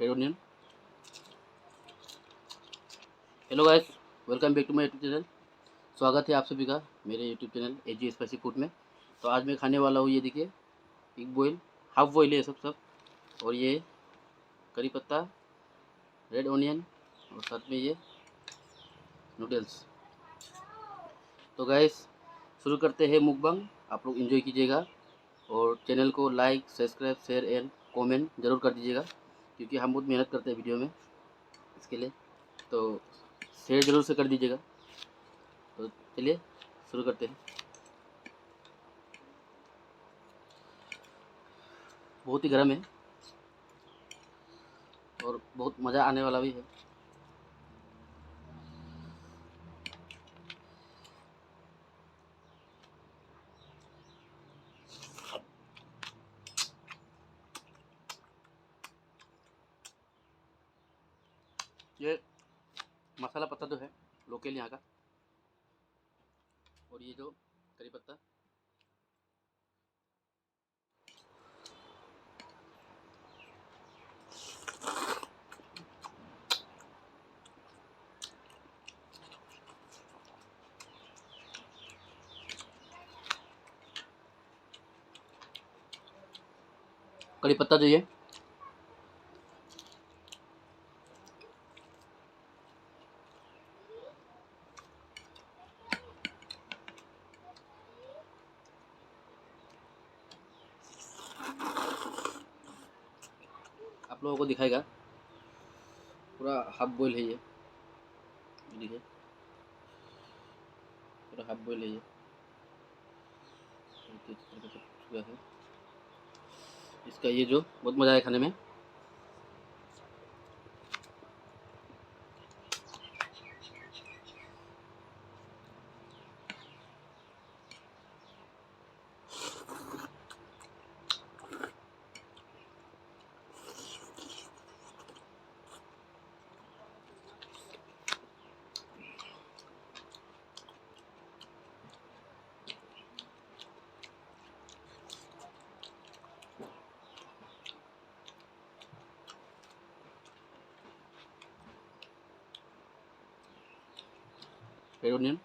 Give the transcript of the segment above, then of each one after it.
Red onion. Hello guys, welcome back to my YouTube channel. स्वागत है आप सभी का मेरे YouTube channel AG spicy food में। तो आज मैं खाने वाला हूँ, ये देखिए, पिग बॉयल, हाफ बॉयल है सब। और ये करी पत्ता, रेड ओनियन और साथ में ये नूडल्स। तो गाइस शुरू करते हैं मुकबंग। आप लोग एंजॉय कीजिएगा और चैनल को like, subscribe, share and comment ज़रूर कर दीजिएगा, क्योंकि हम बहुत मेहनत करते हैं वीडियो में इसके लिए। तो शेयर ज़रूर से कर दीजिएगा। तो चलिए शुरू करते हैं। बहुत ही गर्म है और बहुत मज़ा आने वाला भी है। ये मसाला पत्ता जो है लोकल यहाँ का, और ये जो करी पत्ता, करी पत्ता जो ये आप लोगों को दिखाएगा। पूरा हाफ बॉयल है ये देखिए, पूरा हाफ बॉयल है ये। तेज करके सब कुछ हुआ है इसका, ये जो बहुत मज़ा आया खाने में। रेड ओनियन,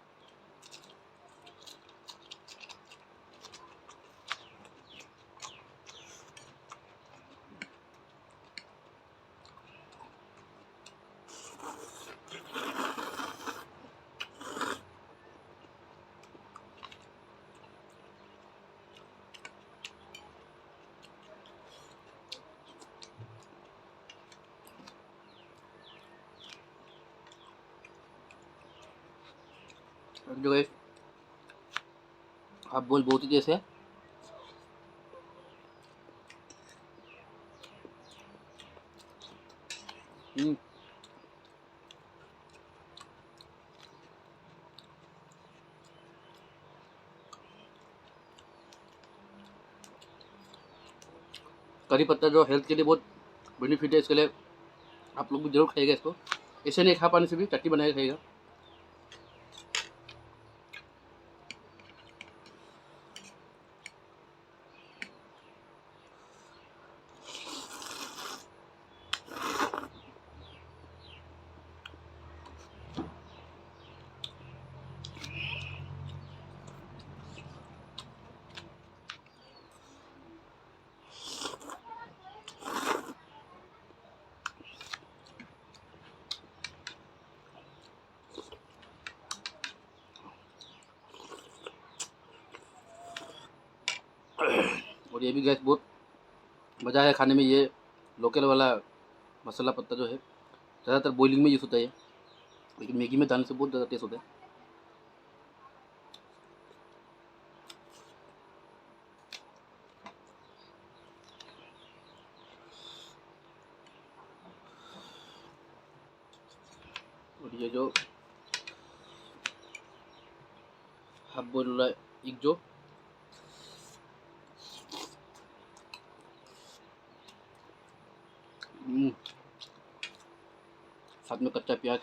जो है हाफ बॉयल बहुत ही तेज है। हम्म, करी पत्ता जो हेल्थ के लिए बहुत बेनिफिट है, इसके लिए आप लोग भी जरूर खाइएगा इसको। ऐसे नहीं खा पाने से भी चटनी बना के खाइएगा। और ये भी गैस बहुत मज़ा है खाने में। ये लोकल वाला मसाला पत्ता जो है ज़्यादातर बॉइलिंग में यूज़ होता है, लेकिन मैगी में डालने से बहुत ज़्यादा टेस्ट होता है। और ये जो हाफ बॉइल वाला एक जो साथ में कच्चा प्याज,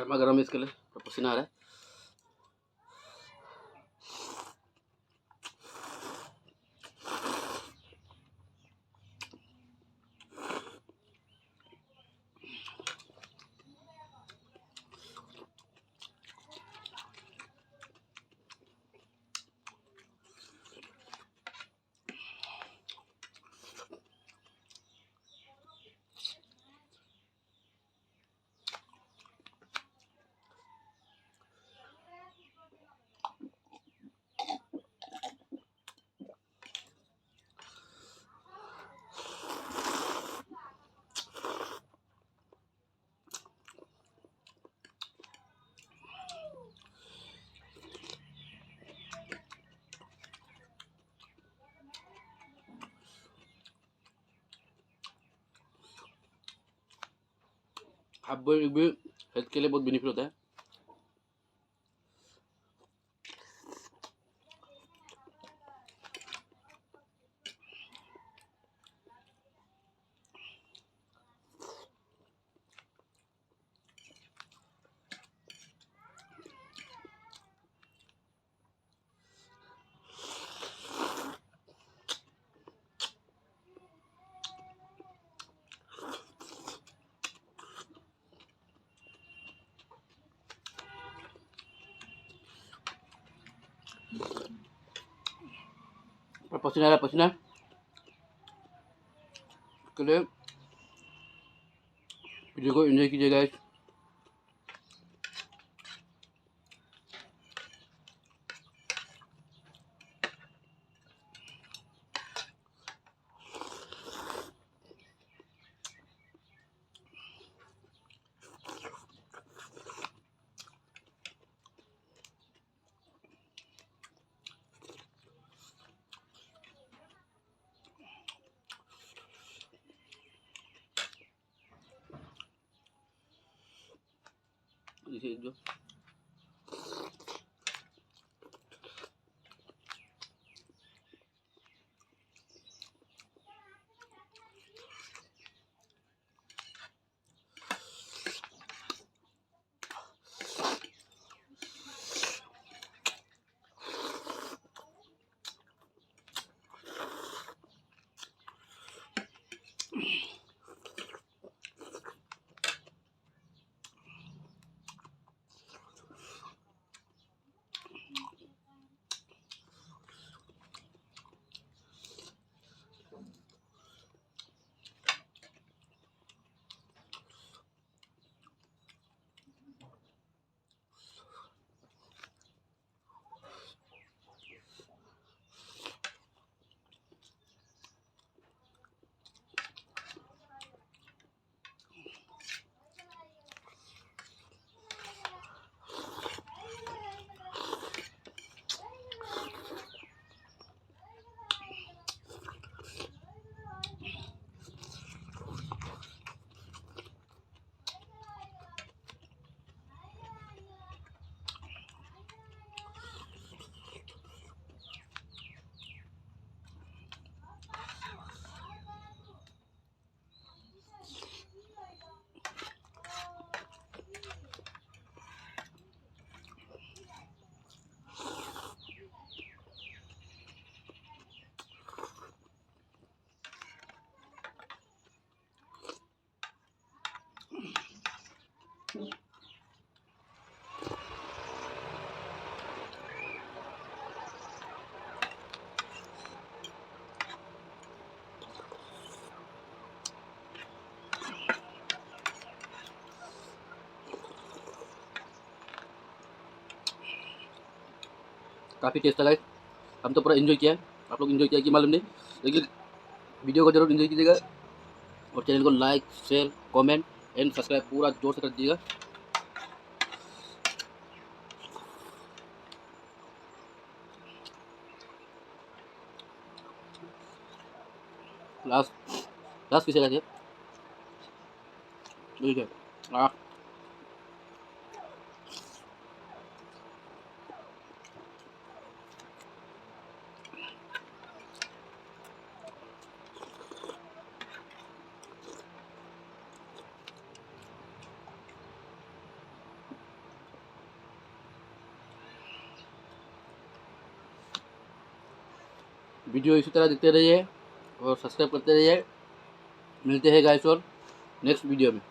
गर्मा गर्म इसके लिए पसीना आ रहा है। हाफ बॉइल भी हेल्थ के लिए बहुत बेनिफिट होता है। और पसीना आ रहा है, पसीना के लिए वीडियो को एंजॉय कीजिएगा। देखिए जो काफ़ी टेस्ट लगा है। हम तो पूरा एंजॉय किया है। आप लोग एंजॉय किया कि मालूम नहीं, लेकिन वीडियो को जरूर एंजॉय कीजिएगा और चैनल को like share comment and subscribe पूरा जोर से कर दीजिएगा। लास्ट लास्ट पीस है ठीक है। हाँ वीडियो इसी तरह देखते रहिए और सब्सक्राइब करते रहिए। मिलते हैं गाइस और नेक्स्ट वीडियो में।